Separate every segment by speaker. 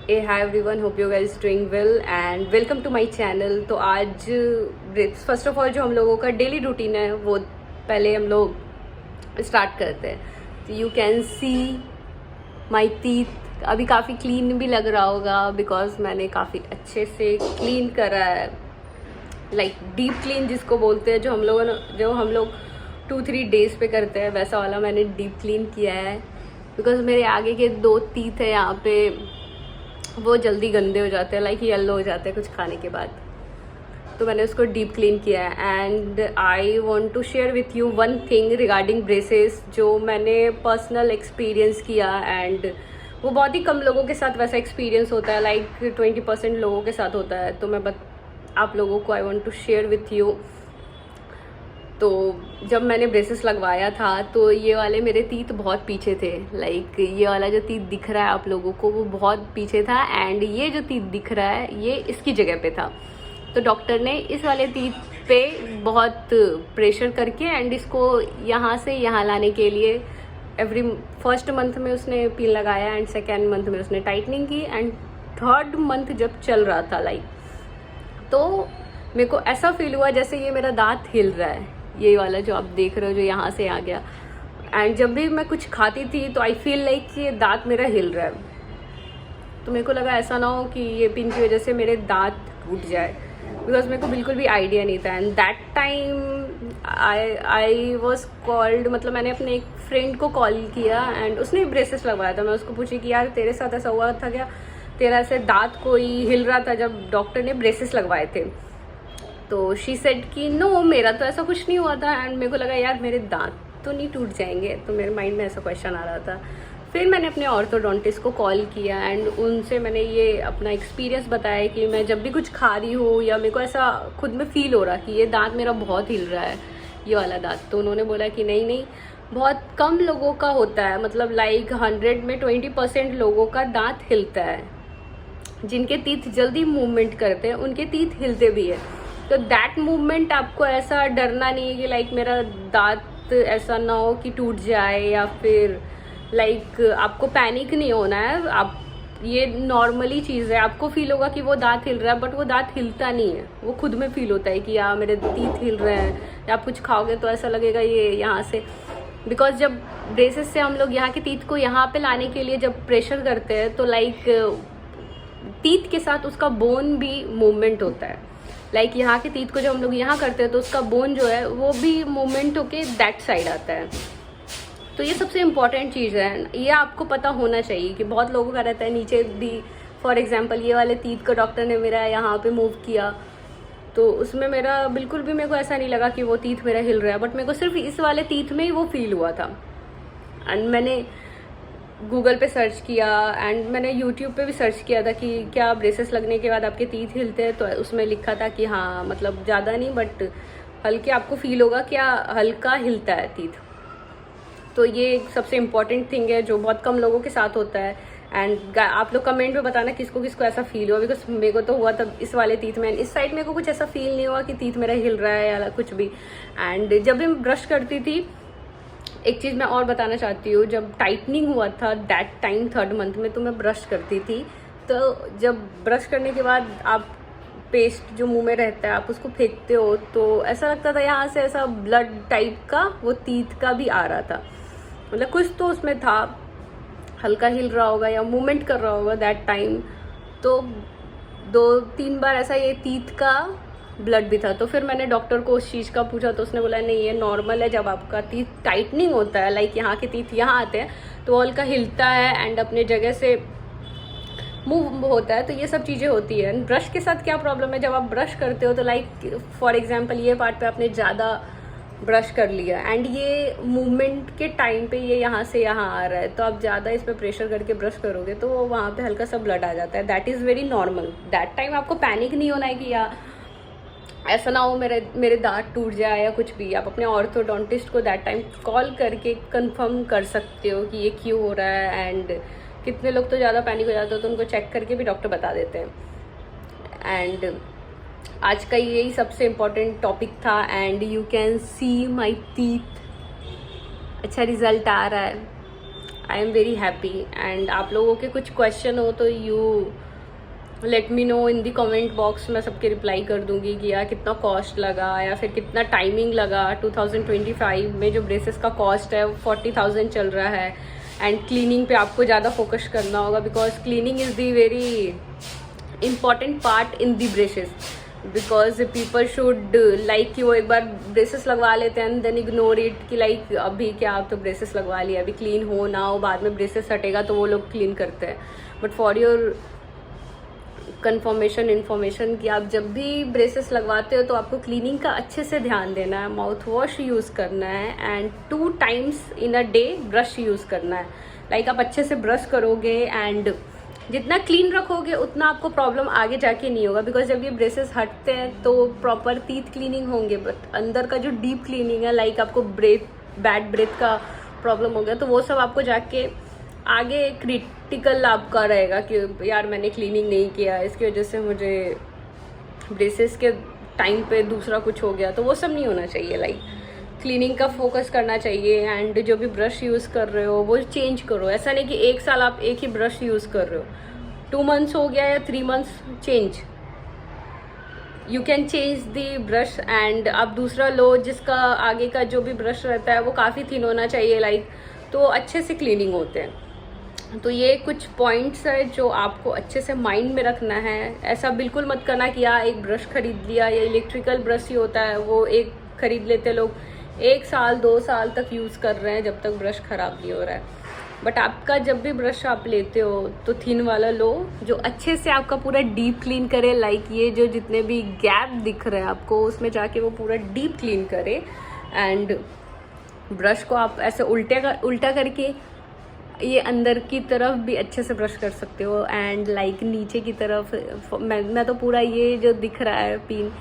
Speaker 1: A hi everyone, hope you guys doing well and welcome to my channel. तो आज first of all जो हम लोगों का डेली रूटीन है वो पहले हम लोग स्टार्ट करते हैं। तो you can see my teeth अभी काफ़ी क्लीन भी लग रहा होगा बिकॉज मैंने काफ़ी अच्छे से क्लीन करा है, लाइक डीप क्लीन जिसको बोलते हैं, जो हम लोग 2-3 डेज पे करते हैं, वैसा वाला मैंने डीप क्लीन किया है। बिकॉज मेरे आगे के 2 टीथ है यहाँ पे, वो जल्दी गंदे हो जाते हैं, लाइक येलो हो जाते हैं कुछ खाने के बाद, तो मैंने उसको डीप क्लीन किया है। And I want to share with you one thing regarding braces जो मैंने पर्सनल एक्सपीरियंस किया। एंड वो बहुत ही कम लोगों के साथ वैसा एक्सपीरियंस होता है, लाइक 20% लोगों के साथ होता है। तो मैं आप लोगों को I want to share with you. तो जब मैंने ब्रेसेस लगवाया था तो ये वाले मेरे टीथ बहुत पीछे थे, लाइक ये वाला जो टीथ दिख रहा है आप लोगों को वो बहुत पीछे था, एंड ये जो टीथ दिख रहा है ये इसकी जगह पे था। तो डॉक्टर ने इस वाले टीथ पे बहुत प्रेशर करके एंड इसको यहाँ से यहाँ लाने के लिए फर्स्ट मंथ में उसने पिन लगाया एंड सेकेंड मंथ में उसने टाइटनिंग की एंड थर्ड मंथ जब चल रहा था लाइक, तो मेरे को ऐसा फील हुआ जैसे ये मेरा दांत हिल रहा है, ये वाला जो आप देख रहे हो जो यहाँ से आ गया। एंड जब भी मैं कुछ खाती थी तो आई फील लाइक कि ये दांत मेरा हिल रहा है। तो मेरे को लगा ऐसा ना हो कि ये पिन की वजह से मेरे दांत टूट जाए, बिकॉज मेरे को बिल्कुल भी आइडिया नहीं था। And that time I was called, मतलब मैंने अपने एक फ्रेंड को कॉल किया एंड उसने ब्रेसेस लगवाया था। मैं उसको पूछी कि यार तेरे साथ ऐसा हुआ था क्या, तेरा ऐसे दांत कोई हिल रहा था जब डॉक्टर ने ब्रेसेस लगवाए थे। तो शी सेड कि नो, मेरा तो ऐसा कुछ नहीं हुआ था। एंड मेरे को लगा यार मेरे दांत तो नहीं टूट जाएंगे, तो मेरे माइंड में ऐसा क्वेश्चन आ रहा था। फिर मैंने अपने ऑर्थोडोंटिस्ट को कॉल किया एंड उनसे मैंने ये अपना एक्सपीरियंस बताया कि मैं जब भी कुछ खा रही हूँ या मेरे को ऐसा खुद में फील हो रहा कि ये दांत मेरा बहुत हिल रहा है, ये वाला दांत। तो उन्होंने बोला कि नहीं, बहुत कम लोगों का होता है, मतलब लाइक 100 में 20% लोगों का दांत हिलता है। जिनके टीथ जल्दी मूवमेंट करते हैं उनके टीथ हिलते भी है। तो दैट मूवमेंट आपको ऐसा डरना नहीं है कि लाइक मेरा दांत ऐसा ना हो कि टूट जाए, या फिर लाइक आपको पैनिक नहीं होना है। आप ये नॉर्मली चीज़ है, आपको फील होगा कि वो दांत हिल रहा है बट वो दांत हिलता नहीं है, वो खुद में फील होता है कि यार मेरे टीथ हिल रहे हैं। या आप कुछ खाओगे तो ऐसा लगेगा ये यहाँ से, बिकॉज जब ब्रेसेस से हम लोग यहाँ के टीथ को यहाँ पे लाने के लिए जब प्रेशर करते हैं तो लाइक टीथ के साथ उसका बोन भी मूवमेंट होता है। लाइक यहाँ के टीथ को जब हम लोग यहाँ करते हैं तो उसका बोन जो है वो भी मूवमेंट होके दैट साइड आता है। तो ये सबसे इम्पॉर्टेंट चीज़ है, ये आपको पता होना चाहिए कि बहुत लोगों का रहता है नीचे भी। फॉर एग्जांपल ये वाले टीथ को डॉक्टर ने मेरा यहाँ पे मूव किया तो उसमें मेरा बिल्कुल भी मेरे को ऐसा नहीं लगा कि वो टीथ मेरा हिल रहा है, बट मेरे को सिर्फ इस वाले टीथ में ही वो फील हुआ था। एंड मैंने गूगल पे सर्च किया एंड मैंने यूट्यूब पे भी सर्च किया था कि क्या ब्रेसेस लगने के बाद आपके टीथ हिलते हैं, तो उसमें लिखा था कि हाँ, मतलब ज़्यादा नहीं बट हल्के आपको फील होगा क्या हल्का हिलता है टीथ। तो ये सबसे इम्पॉर्टेंट थिंग है जो बहुत कम लोगों के साथ होता है। एंड आप लोग कमेंट में बताना किसको किसको ऐसा फील हुआ, बिकॉज मेरे को तो हुआ था इस वाले टीथ में। इस साइड मेरे को कुछ ऐसा फील नहीं हुआ कि टीथ मेरा हिल रहा है या कुछ भी। एंड जब भी मैं ब्रश करती थी, एक चीज़ मैं और बताना चाहती हूँ, जब टाइटनिंग हुआ था दैट टाइम 3rd मंथ में, तो मैं ब्रश करती थी। तो जब ब्रश करने के बाद आप पेस्ट जो मुंह में रहता है आप उसको फेंकते हो तो ऐसा लगता था यहाँ से ऐसा ब्लड टाइप का वो टीथ का भी आ रहा था, मतलब कुछ तो उसमें था, हल्का हिल रहा होगा या मूवमेंट कर रहा होगा दैट टाइम। तो 2-3 बार ऐसा ये टीथ का ब्लड भी था। तो फिर मैंने डॉक्टर को उस चीज़ का पूछा तो उसने बोला नहीं, ये नॉर्मल है, जब आपका टीथ टाइटनिंग होता है, लाइक यहाँ के टीथ यहाँ आते हैं तो हल्का हिलता है एंड अपने जगह से मूव होता है। तो ये सब चीज़ें होती है। ब्रश के साथ क्या प्रॉब्लम है, जब आप ब्रश करते हो तो लाइक फॉर एग्जांपल ये पार्ट पे आपने ज़्यादा ब्रश कर लिया एंड ये मूवमेंट के टाइम पे ये यहाँ से यहाँ आ रहा है, तो आप ज़्यादा इस पर प्रेशर करके ब्रश करोगे तो वहाँ पे हल्का सा ब्लड आ जाता है। That is very normal. That time आपको पैनिक नहीं होना है कि या ऐसा ना हो मेरे दांत टूट जाए या कुछ भी। आप अपने ऑर्थोडोंटिस्ट को दैट टाइम कॉल करके कंफर्म कर सकते हो कि ये क्यों हो रहा है। एंड कितने लोग तो ज़्यादा पैनिक हो जाते हो तो उनको चेक करके भी डॉक्टर बता देते हैं। एंड आज का यही सबसे इम्पोर्टेंट टॉपिक था। And you can see my teeth, अच्छा रिजल्ट आ रहा है। I am very happy. And आप लोगों के कुछ क्वेश्चन हो तो you let me know in the comment box, मैं सबके रिप्लाई कर दूंगी कि यार कितना कॉस्ट लगा या फिर कितना टाइमिंग लगा। 2025 में जो ब्रेसेस का कॉस्ट है 40,000 चल रहा है। एंड क्लीनिंग पे आपको ज़्यादा फोकस करना होगा because cleaning is the very important part in the braces, because people should like कि वो एक बार ब्रेसेस लगवा लेते हैं देन इग्नोर इट कि लाइक अभी क्या आप तो ब्रेसेस लगवा लिया, अभी क्लीन हो ना हो, बाद में ब्रेसेस हटेगा तो वो लोग क्लीन करते हैं। बट फॉर योर इन्फॉर्मेशन कि आप जब भी ब्रेसेस लगवाते हो तो आपको क्लीनिंग का अच्छे से ध्यान देना है, माउथ वॉश यूज़ करना है and 2 times in a day brush use करना है। लाइक आप अच्छे से ब्रश करोगे एंड जितना क्लीन रखोगे उतना आपको प्रॉब्लम आगे जाके नहीं होगा, बिकॉज जब ये ब्रेसेस हटते हैं तो प्रॉपर टीथ क्लीनिंग होंगे, बट अंदर का जो डीप क्लीनिंग है लाइक आपको बैड ब्रेथ का प्रॉब्लम हो गया तो वो सब आपको जाके आगे क्रिटिकल आपका रहेगा कि यार मैंने क्लीनिंग नहीं किया, इसकी वजह से मुझे ब्रेसेस के टाइम पे दूसरा कुछ हो गया, तो वो सब नहीं होना चाहिए। लाइक क्लीनिंग का फोकस करना चाहिए एंड जो भी ब्रश यूज़ कर रहे हो वो चेंज करो। ऐसा नहीं कि 1 साल आप एक ही ब्रश यूज़ कर रहे हो, 2 months हो गया या 3 months, change, you can change the brush and आप दूसरा लो जिसका आगे का जो भी ब्रश रहता है वो काफ़ी थिन होना चाहिए लाइक, तो अच्छे से क्लीनिंग होते हैं। तो ये कुछ पॉइंट्स है जो आपको अच्छे से माइंड में रखना है। ऐसा बिल्कुल मत करना कि यार एक ब्रश खरीद लिया, या इलेक्ट्रिकल ब्रश ही होता है वो एक खरीद लेते लोग, 1 साल 2 साल तक यूज़ कर रहे हैं जब तक ब्रश ख़राब नहीं हो रहा है। बट आपका जब भी ब्रश आप लेते हो तो थिन वाला लो जो अच्छे से आपका पूरा डीप क्लीन करे। लाइक ये जो जितने भी गैप दिख रहे हैं आपको उसमें जाके वो पूरा डीप क्लीन करे। एंड ब्रश को आप ऐसे उल्टा करके ये अंदर की तरफ भी अच्छे से ब्रश कर सकते हो एंड लाइक नीचे की तरफ मैं तो पूरा ये जो दिख रहा है पिन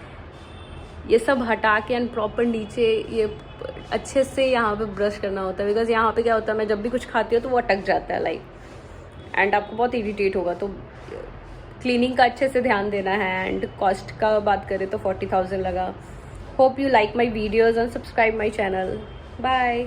Speaker 1: ये सब हटा के एंड प्रॉपर नीचे ये अच्छे से यहाँ पे ब्रश करना होता है, बिकॉज यहाँ पे क्या होता है मैं जब भी कुछ खाती हूँ तो वो अटक जाता है लाइक, एंड आपको बहुत इरिटेट होगा। तो क्लीनिंग का अच्छे से ध्यान देना है। एंड कॉस्ट का बात करें तो 40,000 लगा। Hope you like my videos and subscribe my channel. Bye.